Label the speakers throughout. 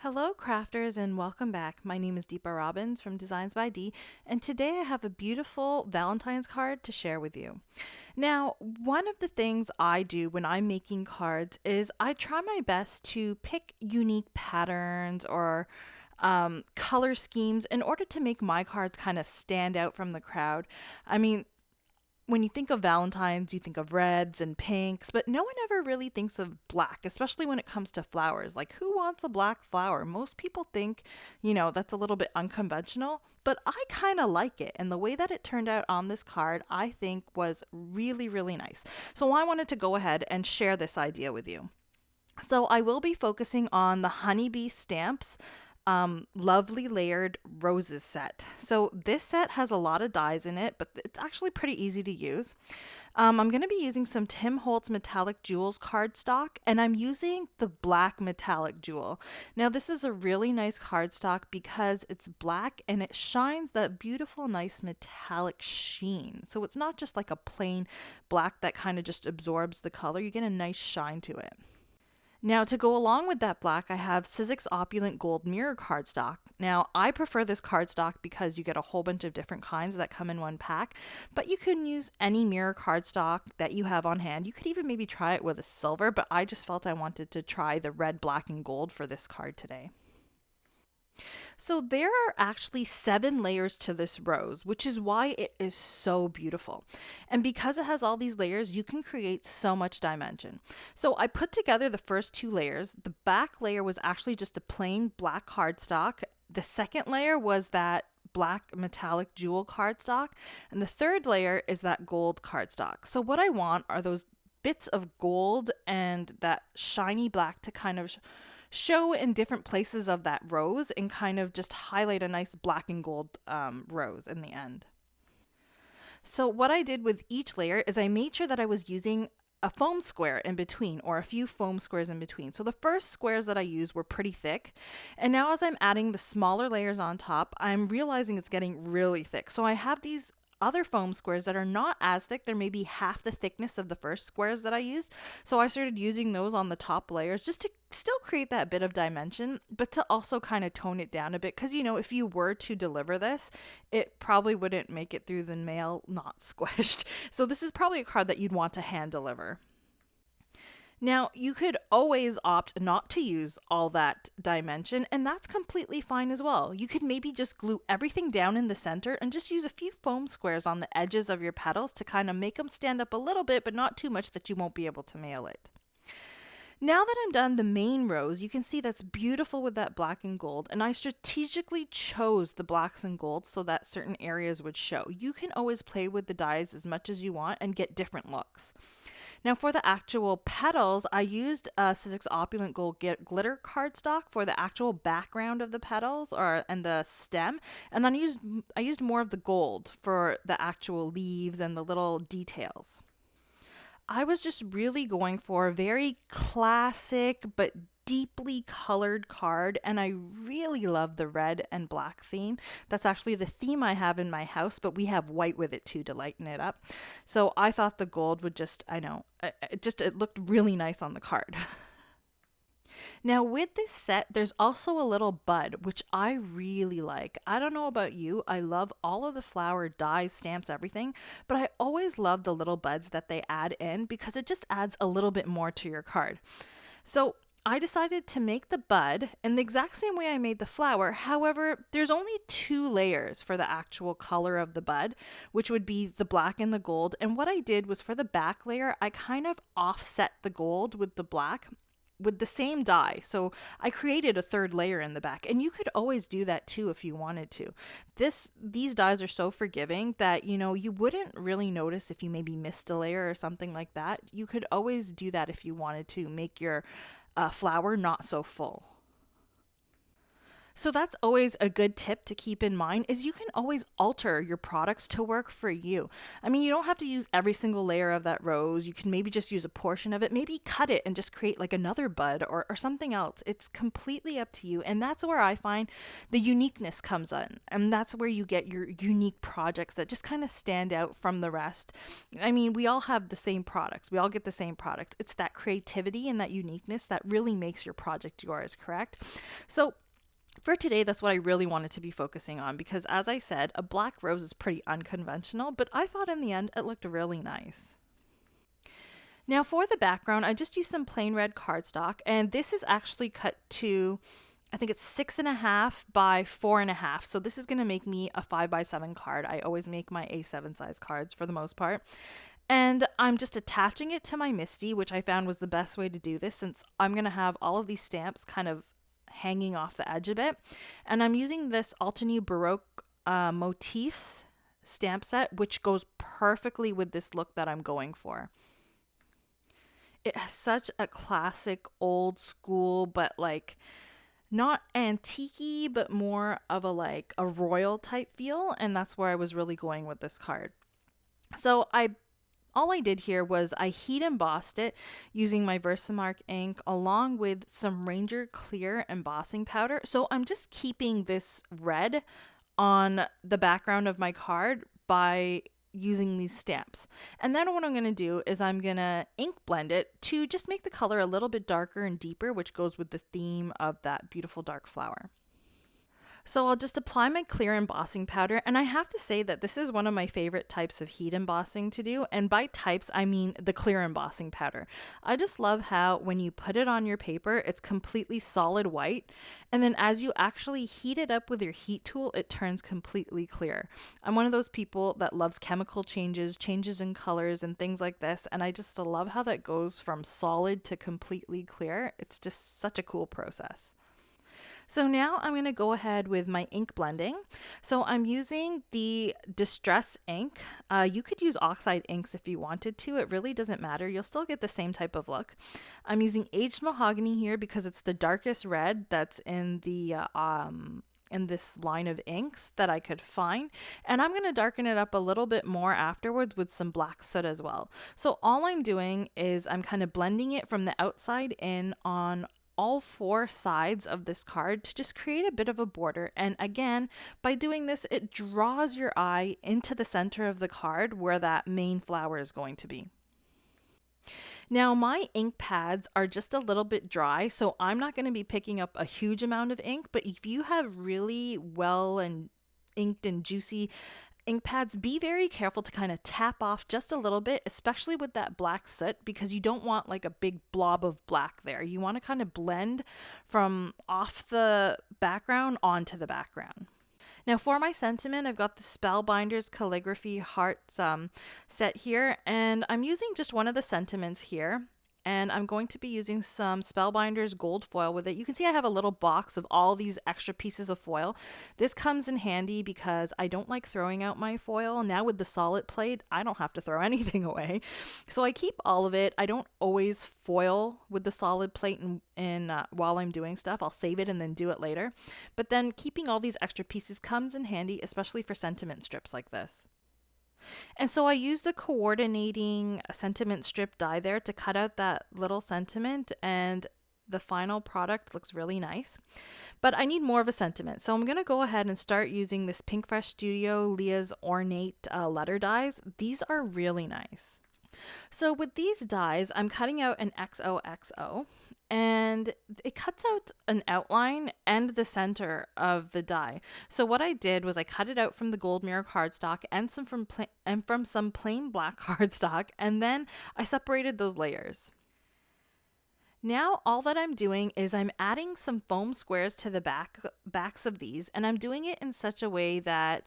Speaker 1: Hello, crafters, and welcome back. My name is Deepa Robbins from DeeZinesByD, and today I have a beautiful Valentine's card to share with you. Now, one of the things I do when I'm making cards is I try my best to pick unique patterns or color schemes in order to make my cards kind of stand out from the crowd. I mean, when you think of Valentine's, you think of reds and pinks, but no one ever really thinks of black, especially when it comes to flowers. Like, who wants a black flower? Most people think, that's a little bit unconventional, but I kind of like it. And the way that it turned out on this card, I think was really, really nice. So I wanted to go ahead and share this idea with you. So I will be focusing on the HoneyBee stamps lovely layered roses set. So this set has a lot of dies in it, but it's actually pretty easy to use. I'm going to be using some Tim Holtz Metallic Jewels cardstock, and I'm using the black metallic jewel. Now this is a really nice cardstock because it's black and it shines that beautiful, nice metallic sheen. So it's not just like a plain black that kind of just absorbs the color. You get a nice shine to it. Now, to go along with that black, I have Sizzix Opulent Gold Mirror cardstock. Now, I prefer this cardstock because you get a whole bunch of different kinds that come in one pack, but you can use any mirror cardstock that you have on hand. You could even maybe try it with a silver, but I just felt I wanted to try the red, black, and gold for this card today. So there are actually 7 layers to this rose, which is why it is so beautiful. And because it has all these layers, you can create so much dimension. So I put together the first 2 layers. The back layer was actually just a plain black cardstock. The second layer was that black metallic jewel cardstock. And the third layer is that gold cardstock. So what I want are those bits of gold and that shiny black to kind of show in different places of that rose and kind of just highlight a nice black and gold rose in the end. So what I did with each layer is I made sure that I was using a foam square in between or a few foam squares in between. So the first squares that I used were pretty thick. And now as I'm adding the smaller layers on top, I'm realizing it's getting really thick. So I have these other foam squares that are not as thick. They're maybe half the thickness of the first squares that I used. So I started using those on the top layers just to still create that bit of dimension, but to also kind of tone it down a bit. Because, if you were to deliver this, it probably wouldn't make it through the mail not squished. So this is probably a card that you'd want to hand deliver. Now, you could always opt not to use all that dimension, and that's completely fine as well. You could maybe just glue everything down in the center and just use a few foam squares on the edges of your petals to kind of make them stand up a little bit, but not too much that you won't be able to mail it. Now that I'm done the main rose, you can see that's beautiful with that black and gold, and I strategically chose the blacks and golds so that certain areas would show. You can always play with the dyes as much as you want and get different looks. Now for the actual petals, I used Sizzix Opulent Gold glitter cardstock for the actual background of the petals and the stem, and then I used more of the gold for the actual leaves and the little details. I was just really going for a very classic but deeply colored card, and I really love the red and black theme. That's actually the theme I have in my house, but we have white with it too to lighten it up. So I thought the gold would it looked really nice on the card. Now, with this set, there's also a little bud, which I really like. I don't know about you, I love all of the flower dies, stamps, everything, but I always love the little buds that they add in because it just adds a little bit more to your card. So I decided to make the bud in the exact same way I made the flower. However, there's only 2 layers for the actual color of the bud, which would be the black and the gold. And what I did was for the back layer, I kind of offset the gold with the black with the same dye. So I created a 3rd layer in the back, and you could always do that too if you wanted to. These dyes are so forgiving that you wouldn't really notice if you maybe missed a layer or something like that. You could always do that if you wanted to make your flower not so full. So that's always a good tip to keep in mind is you can always alter your products to work for you. I mean, you don't have to use every single layer of that rose. You can maybe just use a portion of it, maybe cut it and just create like another bud or something else. It's completely up to you. And that's where I find the uniqueness comes in. And that's where you get your unique projects that just kind of stand out from the rest. I mean, we all have the same products. We all get the same products. It's that creativity and that uniqueness that really makes your project yours, correct? So for today, that's what I really wanted to be focusing on because, as I said, a black rose is pretty unconventional, but I thought in the end it looked really nice. Now, for the background, I just used some plain red cardstock, and this is actually cut to, I think it's 6.5 by 4.5. So, this is going to make me a 5 by 7 card. I always make my A7 size cards for the most part. And I'm just attaching it to my MISTI, which I found was the best way to do this since I'm going to have all of these stamps kind of hanging off the edge of it. And I'm using this Altenue Baroque Motifs stamp set, which goes perfectly with this look that I'm going for. It has such a classic old school, but like not antique but more of a like a royal type feel. And that's where I was really going with this card. So all I did here was I heat embossed it using my Versamark ink along with some Ranger Clear embossing powder. So I'm just keeping this red on the background of my card by using these stamps. And then what I'm going to do is I'm going to ink blend it to just make the color a little bit darker and deeper, which goes with the theme of that beautiful dark flower. So I'll just apply my clear embossing powder, and I have to say that this is one of my favorite types of heat embossing to do, and by types I mean the clear embossing powder. I just love how when you put it on your paper it's completely solid white, and then as you actually heat it up with your heat tool it turns completely clear. I'm one of those people that loves chemical changes, changes in colors and things like this, and I just love how that goes from solid to completely clear. It's just such a cool process. So now I'm going to go ahead with my ink blending. So I'm using the Distress ink. You could use oxide inks if you wanted to. It really doesn't matter. You'll still get the same type of look. I'm using Aged Mahogany here because it's the darkest red that's in this line of inks that I could find. And I'm going to darken it up a little bit more afterwards with some black soot as well. So all I'm doing is I'm kind of blending it from the outside in on all four sides of this card to just create a bit of a border. And again, by doing this, it draws your eye into the center of the card where that main flower is going to be. Now, my ink pads are just a little bit dry, so I'm not going to be picking up a huge amount of ink, but if you have really well and inked and juicy ink pads, be very careful to kind of tap off just a little bit, especially with that black soot, because you don't want like a big blob of black there. You want to kind of blend from off the background onto the background. Now for my sentiment, I've got the Spellbinders Calligraphy Hearts set here, and I'm using just one of the sentiments here. And I'm going to be using some Spellbinders gold foil with it. You can see I have a little box of all these extra pieces of foil. This comes in handy because I don't like throwing out my foil. Now with the solid plate, I don't have to throw anything away. So I keep all of it. I don't always foil with the solid plate while I'm doing stuff. I'll save it and then do it later. But then keeping all these extra pieces comes in handy, especially for sentiment strips like this. And so I used the coordinating sentiment strip die there to cut out that little sentiment, and the final product looks really nice. But I need more of a sentiment, so I'm going to go ahead and start using this Pink Fresh Studio Leah's Ornate letter dies. These are really nice. So with these dies, I'm cutting out an XOXO, and it cuts out an outline and the center of the die. So what I did was I cut it out from the gold mirror cardstock and from some plain black cardstock, and then I separated those layers. Now all that I'm doing is I'm adding some foam squares to the backs of these, and I'm doing it in such a way that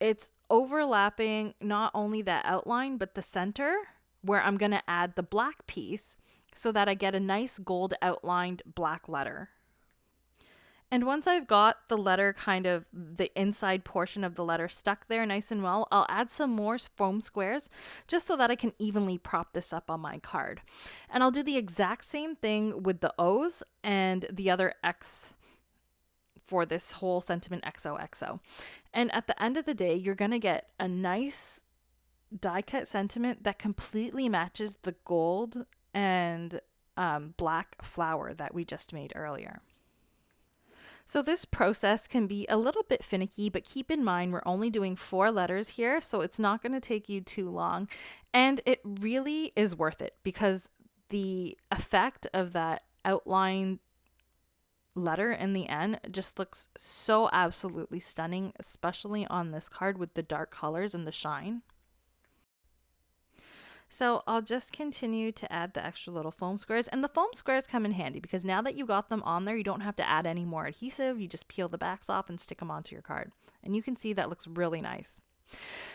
Speaker 1: it's overlapping not only that outline but the center, where I'm going to add the black piece so that I get a nice gold outlined black letter. And once I've got the letter, kind of the inside portion of the letter stuck there nice and well, I'll add some more foam squares just so that I can evenly prop this up on my card. And I'll do the exact same thing with the O's and the other X for this whole sentiment XOXO. And at the end of the day, you're going to get a nice die cut sentiment that completely matches the gold and black flower that we just made earlier. So this process can be a little bit finicky, but keep in mind we're only doing 4 letters here, so it's not going to take you too long. And it really is worth it because the effect of that outline letter in the end just looks so absolutely stunning, especially on this card with the dark colors and the shine. So I'll just continue to add the extra little foam squares, and the foam squares come in handy because now that you got them on there, you don't have to add any more adhesive. You just peel the backs off and stick them onto your card. And you can see that looks really nice.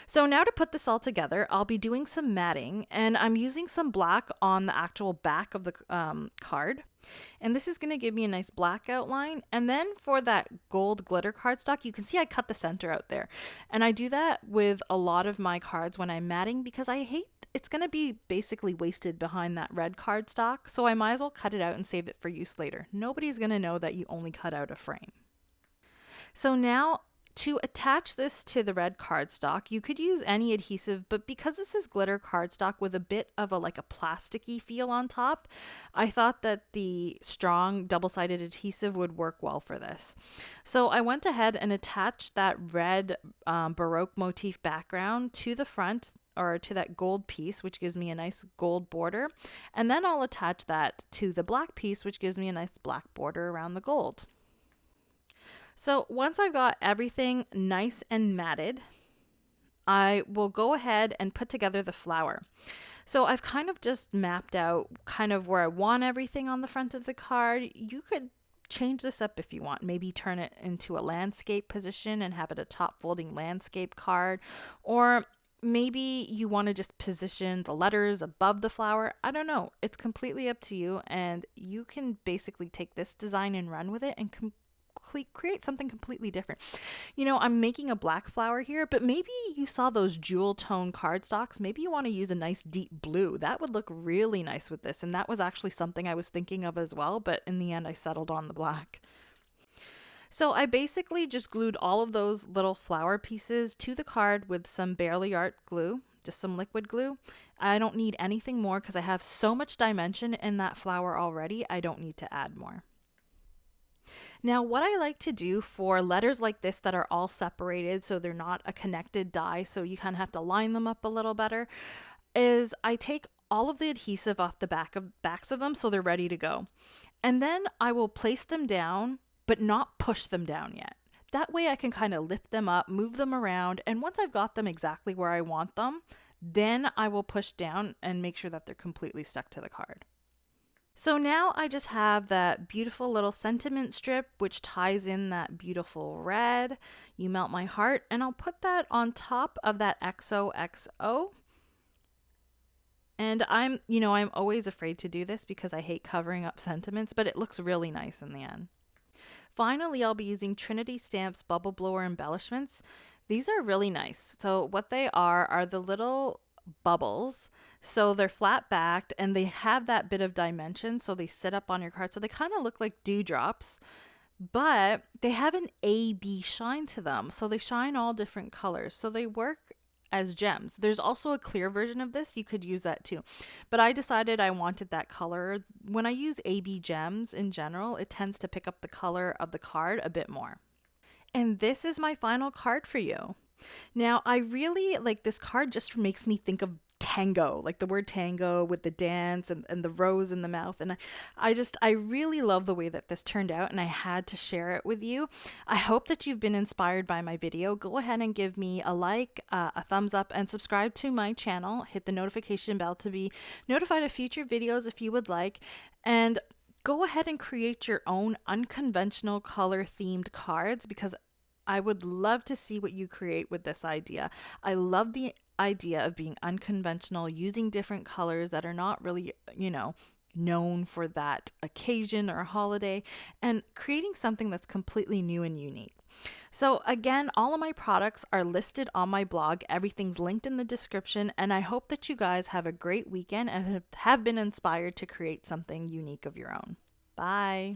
Speaker 1: So now to put this all together, I'll be doing some matting, and I'm using some black on the actual back of the card. And this is going to give me a nice black outline. And then for that gold glitter cardstock, you can see I cut the center out there. And I do that with a lot of my cards when I'm matting because I hate it's going to be basically wasted behind that red cardstock. So I might as well cut it out and save it for use later. Nobody's going to know that you only cut out a frame. So now to attach this to the red cardstock, you could use any adhesive, but because this is glitter cardstock with a bit of a plasticky feel on top, I thought that the strong double-sided adhesive would work well for this. So I went ahead and attached that red Baroque motif background to the front, or to that gold piece, which gives me a nice gold border. And then I'll attach that to the black piece, which gives me a nice black border around the gold. So once I've got everything nice and matted, I will go ahead and put together the flower. So I've kind of just mapped out kind of where I want everything on the front of the card. You could change this up if you want. Maybe turn it into a landscape position and have it a top folding landscape card. Or maybe you want to just position the letters above the flower. I don't know. It's completely up to you. And you can basically take this design and run with it and create something completely different. You know, I'm making a black flower here, but maybe you saw those jewel tone cardstocks. Maybe you want to use a nice deep blue. That would look really nice with this. And that was actually something I was thinking of as well, but in the end I settled on the black. So I basically just glued all of those little flower pieces to the card with some Barely Art glue, just some liquid glue. I don't need anything more because I have so much dimension in that flower already. I don't need to add more. Now, what I like to do for letters like this that are all separated, so they're not a connected die, so you kind of have to line them up a little better, is I take all of the adhesive off the backs of them so they're ready to go. And then I will place them down, but not push them down yet. That way I can kind of lift them up, move them around, and once I've got them exactly where I want them, then I will push down and make sure that they're completely stuck to the card. So now I just have that beautiful little sentiment strip which ties in that beautiful red. You melt my heart, and I'll put that on top of that XOXO. And I'm always afraid to do this because I hate covering up sentiments, but it looks really nice in the end. Finally, I'll be using Trinity Stamps Bubble Blower embellishments. These are really nice. So what they are the little bubbles. So they're flat backed and they have that bit of dimension, so they sit up on your card. So they kind of look like dewdrops, but they have an AB shine to them. So they shine all different colors. So they work as gems. There's also a clear version of this. You could use that too. But I decided I wanted that color. When I use AB gems in general, it tends to pick up the color of the card a bit more. And this is my final card for you. Now, I really like this card, just makes me think of tango, like the word tango with the dance and the rose in the mouth. And I really love the way that this turned out, and I had to share it with you. I hope that you've been inspired by my video. Go ahead and give me a like, a thumbs up, and subscribe to my channel. Hit the notification bell to be notified of future videos if you would like. And go ahead and create your own unconventional color themed cards because I would love to see what you create with this idea. I love the idea of being unconventional, using different colors that are not really, known for that occasion or holiday, and creating something that's completely new and unique. So again, all of my products are listed on my blog. Everything's linked in the description, and I hope that you guys have a great weekend and have been inspired to create something unique of your own. Bye.